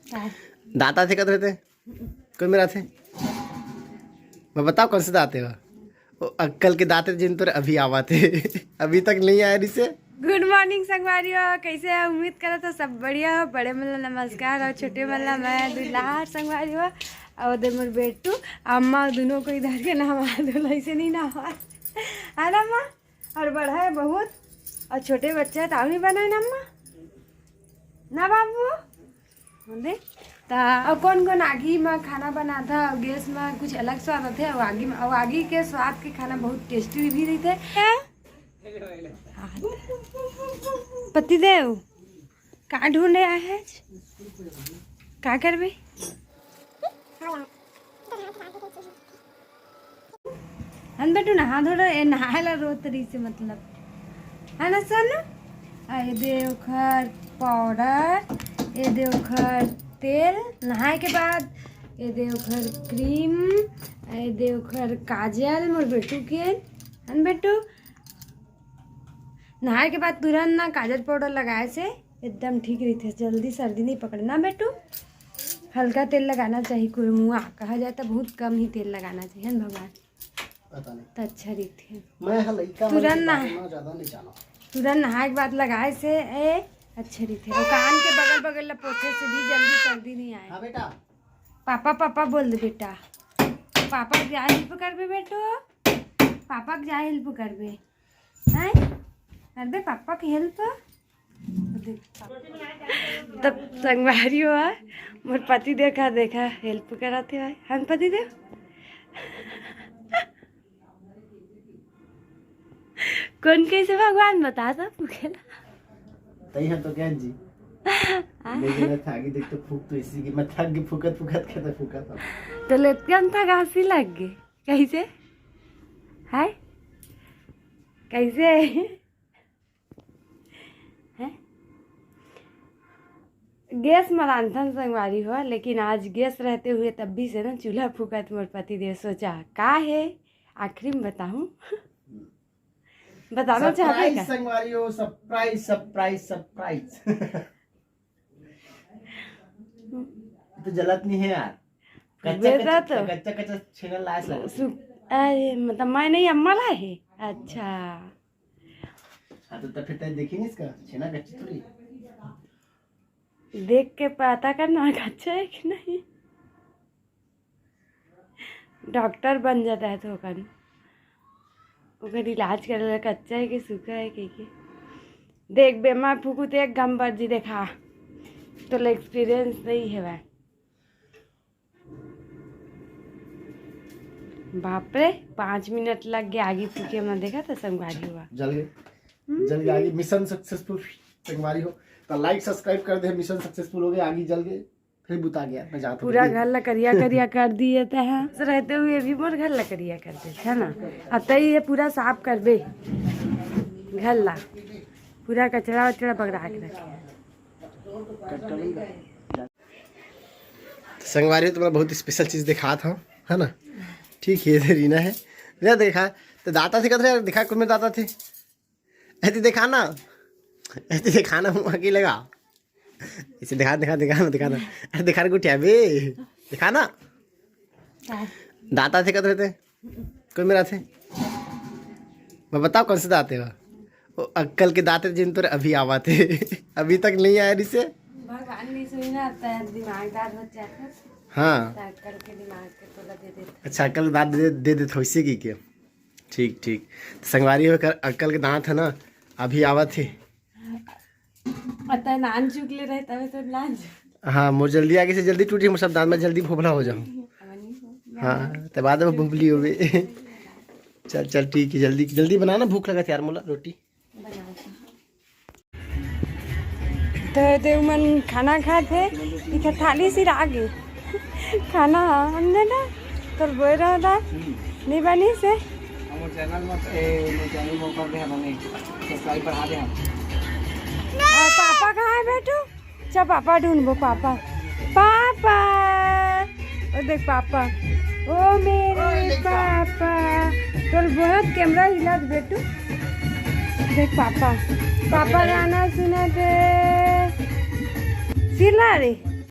दाता थे कद रहते कोई मेरा थे मैं बताओ कौन से दाते हो वो अक्कल के दाते जिन पर अभी आवा थे अभी तक नहीं आया इसे। गुड मॉर्निंग संगवारियों, कैसे है? उम्मीद करा तो सब बढ़िया हो। बड़े मतलब नमस्कार और छोटे मतलब मैं दुलार संगवारियों और उधर मोर बेटू अम्मा दोनों को इधर के नहा धोला ऐसे नहीं नहा है ना अम्मा। और बड़ा है बहुत और छोटे बच्चे है ताऊ नहीं बनाए ना अम्मा ना बाबू देख और कौन कौन आगी में खाना बना था और गैस में कुछ अलग स्वाद थे और आगी के स्वाद के खाना बहुत टेस्टी भी रही थे। पतिदेव कहाँ ढूंढे आए हैं? क्या करबे? हम बेटू नहा धो रहे नहाएला रोज तरी से मतलब है ना सन। ये देवखर पाउडर, ये देवखर तेल नहाए के बाद, ये देवखर क्रीम, ये देवखर काजल मोर बेटू के हन बेटू नहाए के बाद तुरंत ना काजल पाउडर लगाए से एकदम ठीक रही थे, जल्दी सर्दी नहीं पकड़ना बेटू। हल्का तेल लगाना चाहिए, कुरमुआ कहा जाए तो बहुत कम ही तेल लगाना चाहिए न भगवान तो अच्छा रही थे। तुरंत नहाए के बाद लगाए से अच्छे रही थे। और कान के बगल बगल पोछे से भी जल्दी सर्दी नहीं आए। हाँ बेटा पापा पापा बोल दे बेटा, पापा क्या हेल्प करबे बेटो, पापा क्या हेल्प करबे हैं करबे पापा की हेल्प। तब संगवारी हुआ मोर पति देखा हेल्प कराते भाई हम पति देव कौन कैसे भगवान बता था तई है तो क्या जी लेकिन थागी देख तो फूक तो इसी की मैं थक गई फुकत कहता फूका था तो लेटकन था घासी लग गई कैसे है कैसे है गैस में रांधन संगवारी हुआ, लेकिन आज गैस रहते हुए तब भी से ना चूल्हा फूकत मोर पति देव सोचा का है आखिरी में बताऊं बताना चाहते क्या संगवारी हो सरप्राइज सरप्राइज सरप्राइज तो जलत नहीं है यार कच्चा छेना लाश लगा। अरे मतलब मैं नहीं अम्मा ला है। अच्छा हाँ तो फिर देखी नहीं इसका छेना कच्ची थोड़ी देख के पता करना कच्चा है कि नहीं। डॉक्टर बन जाता है तो ओकर इलाज कर कच्चा है कि सूखा है कि देख बेमार फूकू तो एक गम बर्जी देखा तो एक्सपीरियंस नहीं है भाई। बाप रे 5 मिनट लग गया आगे फूके में देखा तो संगवारी हुआ जल गए आगे मिशन सक्सेसफुल संगवारी हो तो लाइक सब्सक्राइब कर दे। मिशन सक्सेसफुल हो गया आगे जल गए फिर बुता गया मैं जाता पूरा घर लकड़िया करिया कर दिए थे रहते हुए भी मोर घर लकड़िया कर दे है ना। अब तो ये पूरा साफ कर बे घर ला पूरा कचरा वचरा पकड़ा के रखे। संगवारी तुम्हारा बहुत स्पेशल चीज दिखा था है ना। ठीक है इधर रीना है रीना देखा तो दाता थे कद दिखा कुछ में दाता थे ऐसे देखा ना ऐसे दिखाना हूँ आगे लगा इसे दिखा अरे दिखा रहे गुटिया बे दिखा ना दाता थे कद रहते कोई मेरा थे मैं बताओ कौन से दाते हो वो अक्कल के दाते जिन पर अभी आवा थे अभी तक नहीं आया इसे। भगवान नहीं सुना आता है दिमागदार बच्चा है। हाँ अक्कल के दिमाग के थोड़ा दे देते। अच्छा अक्कल के दांत दे देते इससे की क्या ठीक ठीक संगवारी होकर अक्कल के दांत है ना अभी आवा थे पता है नान चुक ले रहे तब तो नान हाँ मोर जल्दी आगे से जल्दी टूटी सब दांत में जल्दी भोबला हो जाऊँ। हाँ तो बाद में भूबली हो गई चल चल ठीक है जल्दी जल्दी बनाना भूख लगा यार मोला रोटी तो मन खाना खाते इधर थाली सिर आगे खाना हमने ना तो बोल रहा था नहीं बनी से पापा कहाँ है बेटू अच्छा पापा ढूंढो पापा पापा ओ देख पापा ओ मेरे पापा तो बहुत कैमरा हिला बेटू देख पापा पापा गाना सुना दे सिला रे